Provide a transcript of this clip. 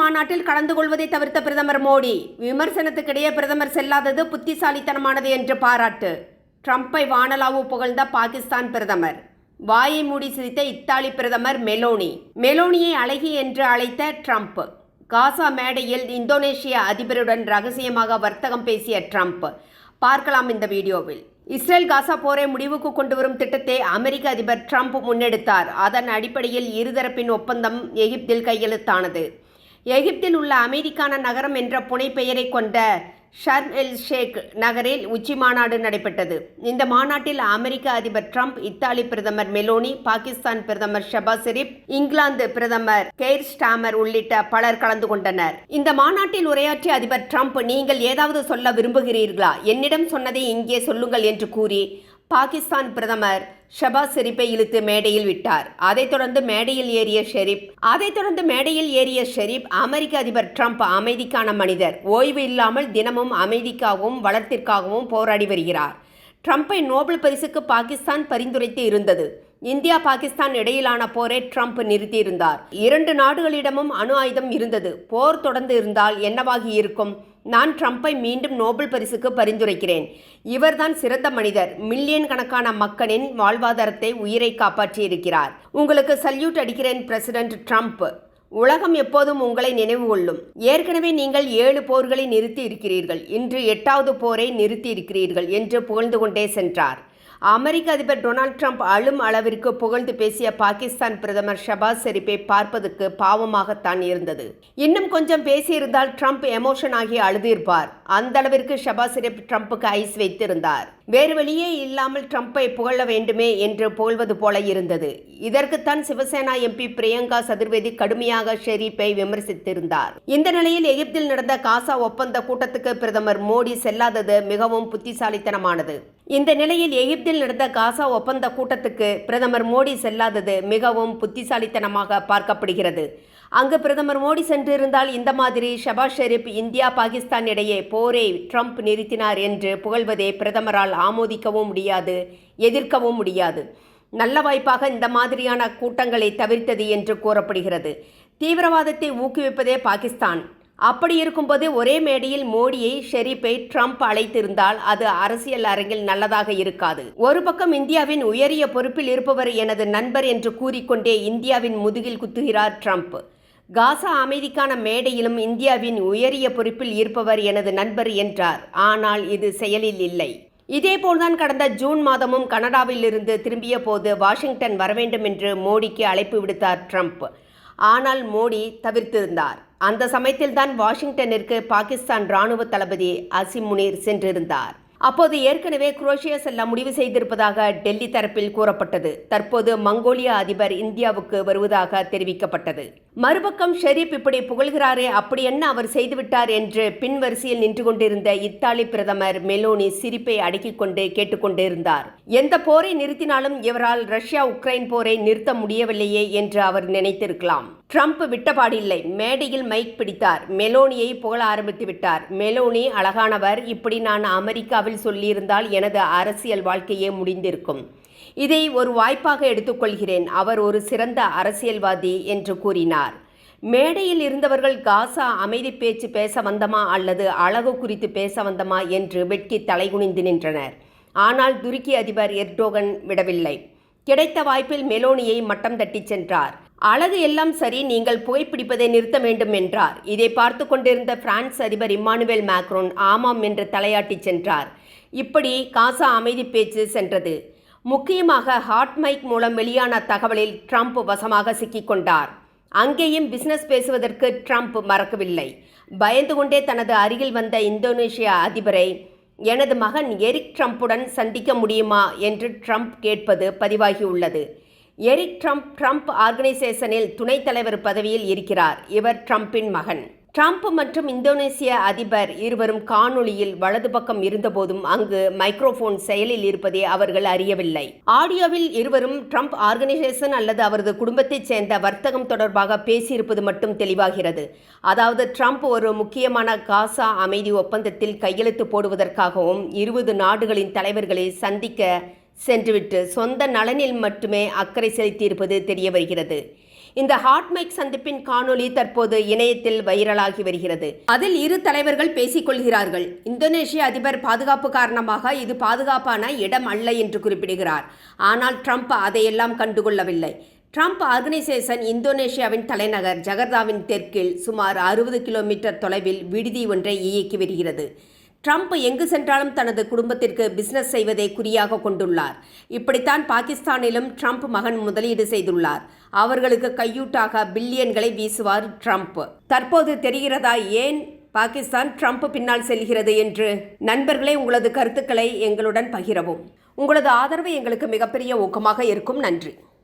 மாநாட்டில் கலந்து கொள்வதை தவிர்த்த பிரதமர் மோடி. விமர்சனத்துக்கிடையே பிரதமர் செல்லாதது புத்திசாலித்தனமானது என்று பாராட்டு. ட்ரம்பை வானளாவு புகழ்ந்த பாகிஸ்தான் பிரதமர். வாயை மூடி சிரித்த இத்தாலி பிரதமர் மெலோனி. மெலோனியை அழகி என்று அழைத்த ட்ரம்ப். காசா மேடையில் இந்தோனேஷிய அதிபருடன் ரகசியமாக வர்த்தகம் பேசிய ட்ரம்ப். பார்க்கலாம் இந்த வீடியோவில். இஸ்ரேல் காசா போரை முடிவுக்கு கொண்டு வரும் திட்டத்தை அமெரிக்க அதிபர் ட்ரம்ப் முன்னெடுத்தார். அதன் அடிப்படையில் இருதரப்பின் ஒப்பந்தம் எகிப்தில் கையெழுத்தானது. எகிப்தில் உள்ள அமைதிக்கான நகரம் என்ற புனைப்பெயரை கொண்ட ஷர்ம் எல் ஷேக் நகரில் உச்சி மாநாடு நடைபெற்றது. இந்த மாநாட்டில் அமெரிக்க அதிபர் ட்ரம்ப், இத்தாலி பிரதமர் மெலோனி, பாகிஸ்தான் பிரதமர் ஷபாஸ் ஷெரீப், இங்கிலாந்து பிரதமர் கெய்ர் ஸ்டாமர் உள்ளிட்ட பலர் கலந்து கொண்டனர். இந்த மாநாட்டில் உரையாற்றிய அதிபர் ட்ரம்ப், நீங்கள் ஏதாவது சொல்ல விரும்புகிறீர்களா? என்னிடம் சொன்னதை இங்கே சொல்லுங்கள் என்று கூறி பாகிஸ்தான் பிரதமர் ஷபாஸ் ஷெரீப்பை இழுத்து மேடையில் விட்டார். அதைத் தொடர்ந்து மேடையில் ஏறிய ஷெரீப், அமெரிக்க அதிபர் ட்ரம்ப் அமைதிக்கான மனிதர், ஓய்வு இல்லாமல் தினமும் அமைதிக்காகவும் வளத்திற்காகவும் போராடி வருகிறார். ட்ரம்பை நோபல் பரிசுக்கு பாகிஸ்தான் பரிந்துரைத்து இருந்தது. இந்தியா பாகிஸ்தான் இடையிலான போரை ட்ரம்ப் நிறுத்தியிருந்தார். 2 நாடுகளிடமும் அணு ஆயுதம் இருந்தது. போர் தொடர்ந்து இருந்தால் என்னவாகி இருக்கும்? நான் ட்ரம்பை மீண்டும் நோபல் பரிசுக்கு பரிந்துரைக்கிறேன். இவர்தான் சிறந்த மனிதர். மில்லியன் கணக்கான மக்களின் வாழ்வாதாரத்தை, உயிரை காப்பாற்றியிருக்கிறார். உங்களுக்கு சல்யூட் அடிக்கிறேன் பிரசிடென்ட் ட்ரம்ப். உலகம் எப்போதும் உங்களை நினைவு கொள்ளும். ஏற்கனவே நீங்கள் 7 போர்களை நிறுத்தி இருக்கிறீர்கள். இன்று 8வது போரை நிறுத்தி இருக்கிறீர்கள் என்று புகழ்ந்து கொண்டே சென்றார். அமெரிக்க அதிபர் டொனால்ட் ட்ரம்ப் அழும் அளவிற்கு புகழ்ந்து பேசிய பாகிஸ்தான் பிரதமர் ஷபாஸ் ஷெரீப்பை பார்ப்பதற்கு பாவமாகத்தான் இருந்தது. இன்னும் கொஞ்சம் பேசியிருந்தால் ட்ரம்ப் எமோஷன் ஆகி அழுதிருப்பார். அந்த அளவிற்கு ஷபாஸ் ஷெரீப் ட்ரம்புக்கு ஐஸ் வைத்திருந்தார். வேறு வழியே இல்லாமல் ட்ரம்பை புகழ வேண்டுமே என்று புகழ்வது போல இருந்தது. இதற்குத்தான் சிவசேனா எம்பி பிரியங்கா சதுர்வேதி கடுமையாக ஷெரீப்பை விமர்சித்திருந்தார். இந்த நிலையில் எகிப்தில் நடந்த காசா ஒப்பந்த கூட்டத்துக்கு பிரதமர் மோடி செல்லாதது மிகவும் புத்திசாலித்தனமானது. இந்த நிலையில் எகிப்தில் நடந்த காசா ஒப்பந்த கூட்டத்துக்கு பிரதமர் மோடி செல்லாதது மிகவும் புத்திசாலித்தனமாக பார்க்கப்படுகிறது. அங்கு பிரதமர் மோடி சென்றிருந்தால் இந்த மாதிரி ஷபாஸ் ஷெரீப் இந்தியா பாகிஸ்தான் இடையே போரை ட்ரம்ப் நிறுத்தினார் என்று புகழ்வதை பிரதமரால் ஆமோதிக்கவும் முடியாது, எதிர்க்கவும் முடியாது. நல்ல வாய்ப்பாக இந்த மாதிரியான கூட்டங்களை தவிர்த்தது என்று கூறப்படுகிறது. தீவிரவாதத்தை ஊக்குவிப்பதே பாகிஸ்தான். அப்படி இருக்கும்போது ஒரே மேடையில் மோடியை, ஷெரீப்பை ட்ரம்ப் அழைத்திருந்தால் அது அரசியல் அரங்கில் நல்லதாக இருக்காது. ஒரு பக்கம் இந்தியாவின் உயரிய பொறுப்பில் இருப்பவர் எனது நண்பர் என்று கூறிக்கொண்டே இந்தியாவின் முதுகில் குத்துகிறார் ட்ரம்ப். காசா அமைதிக்கான மேடையிலும் இந்தியாவின் உயரிய பொறுப்பில் இருப்பவர் எனது நண்பர் என்றார். ஆனால் இது செயலில் இல்லை. இதேபோல்தான் கடந்த ஜூன் மாதமும் கனடாவில் இருந்து திரும்பிய போது வாஷிங்டன் வரவேண்டும் என்று மோடிக்கு அழைப்பு விடுத்தார் ட்ரம்ப். ஆனால் மோடி தவிர்த்திருந்தார். அந்த சமயத்தில்தான் வாஷிங்டனிற்கு பாகிஸ்தான் இராணுவ தளபதி அசிம் முனீர் சென்றிருந்தார். அப்போது ஏற்கனவே குரோஷியா செல்ல முடிவு செய்திருப்பதாக டெல்லி தரப்பில் கூறப்பட்டது. தற்போது மங்கோலியா அதிபர் இந்தியாவுக்கு வருவதாக தெரிவிக்கப்பட்டது. மறுபக்கம் ஷெரீப் இப்படி புகழ்கிறாரே, அப்படி என்ன அவர் செய்துவிட்டார் என்று பின்வரிசையில் நின்று கொண்டிருந்த இத்தாலி பிரதமர் மெலோனி சிரிப்பை அடக்கிக் கொண்டு கேட்டுக்கொண்டிருந்தார். எந்த போரை நிறுத்தினாலும் இவரால் ரஷ்யா உக்ரைன் போரை நிறுத்த முடியவில்லையே என்று அவர் நினைத்திருக்கலாம். ட்ரம்ப் விட்டபாடில்லை. மேடையில் மைக் பிடித்தார். மெலோனியை புகழ ஆரம்பித்து விட்டார். மெலோனி அழகானவர். இப்படி நான் அமெரிக்காவில் சொல்லியிருந்தால் எனது அரசியல் வாழ்க்கையே முடிந்திருக்கும். இதை ஒரு வாய்ப்பாக எடுத்துக்கொள்கிறேன். அவர் ஒரு சிறந்த அரசியல்வாதி என்று கூறினார். மேடையில் இருந்தவர்கள் காசா அமைதி பேச்சு பேச வந்தமா அல்லது அழகு குறித்து பேச வந்தமா என்று வெட்கி தலைகுனிந்து நின்றனர். ஆனால் துருக்கி அதிபர் எர்டோகன் விடவில்லை. கிடைத்த வாய்ப்பில் மெலோனியை மட்டம் தட்டி சென்றார். அழகு எல்லாம் சரி, நீங்கள் புகைப்பிடிப்பதை நிறுத்த வேண்டும் என்றார். இதை பார்த்து கொண்டிருந்த பிரான்ஸ் அதிபர் இம்மானுவேல் மேக்ரோன் ஆமாம் என்று தலையாட்டி சென்றார். இப்படி காசா அமைதி பேச்சு சென்றது. முக்கியமாக ஹாட் மைக் மூலம் வெளியான தகவலில் ட்ரம்ப் வசமாக சிக்கிக்கொண்டார். அங்கேயும் பிசினஸ் பேசுவதற்கு ட்ரம்ப் மறக்கவில்லை. பயந்து கொண்டே தனது அருகில் வந்த இந்தோனேஷிய அதிபரை, எனது மகன் எரிக் ட்ரம்புடன் சந்திக்க முடியுமா என்று ட்ரம்ப் கேட்பது பதிவாகியுள்ளது. எரிக் ட்ரம்ப் ஆர்கனைசேஷனில் துணைத் தலைவர் பதவியில் இருக்கிறார். இவர் ட்ரம்பின் மகன். ட்ரம்ப் மற்றும் இந்தோனேசிய அதிபர் இருவரும் காணொளியில் வலது பக்கம் இருந்தபோதும் அங்கு மைக்ரோஃபோன் செயலில் இருப்பதை அவர்கள் அறியவில்லை. ஆடியோவில் இருவரும் ட்ரம்ப் ஆர்கனைசேஷன் அல்லது அவரது குடும்பத்தைச் சேர்ந்த வர்த்தகம் தொடர்பாக பேசியிருப்பது மட்டும் தெளிவாகிறது. அதாவது ட்ரம்ப் ஒரு முக்கியமான காசா அமைதி ஒப்பந்தத்தில் கையெழுத்து போடுவதற்காகவும் 20 நாடுகளின் தலைவர்களை சந்திக்க சென்றுவிட்டு சொந்த நலனில் மட்டுமே அக்கறை செலுத்தியிருப்பது தெரிய வருகிறது. இந்த ஹாட் மைக் சந்திப்பின் காணொளி தற்போது இணையத்தில் வைரலாகி வருகிறது. அதில் இரு தலைவர்கள் பேசிக் கொள்கிறார்கள். இந்தோனேஷிய அதிபர் பாதுகாப்பு காரணமாக இது பாதுகாப்பான இடம் அல்ல என்று குறிப்பிடுகிறார். ஆனால் ட்ரம்ப் அதையெல்லாம் கண்டுகொள்ளவில்லை. ட்ரம்ப் ஆர்கனைசேஷன் இந்தோனேஷியாவின் தலைநகர் ஜகர்தாவின் தெற்கில் சுமார் 60 கிலோமீட்டர் தொலைவில் விடுதி ஒன்றை இயக்கி வருகிறது. ட்ரம்ப் எங்கு சென்றாலும் தனது குடும்பத்திற்கு பிசினஸ் செய்வதை குறியாக கொண்டுள்ளார். இப்படித்தான் பாகிஸ்தானிலும் ட்ரம்ப் மகன் முதலீடு செய்துள்ளார். அவர்களுக்கு கையூட்டாக பில்லியன்களை வீசுவார் ட்ரம்ப். தற்போது தெரிகிறதா ஏன் பாகிஸ்தான் ட்ரம்ப் பின்னால் செல்கிறது என்று? நண்பர்களே, உங்களது கருத்துக்களை எங்களுடன் பகிரவும். உங்களது ஆதரவு எங்களுக்கு மிகப்பெரிய ஊக்கமாக இருக்கும். நன்றி.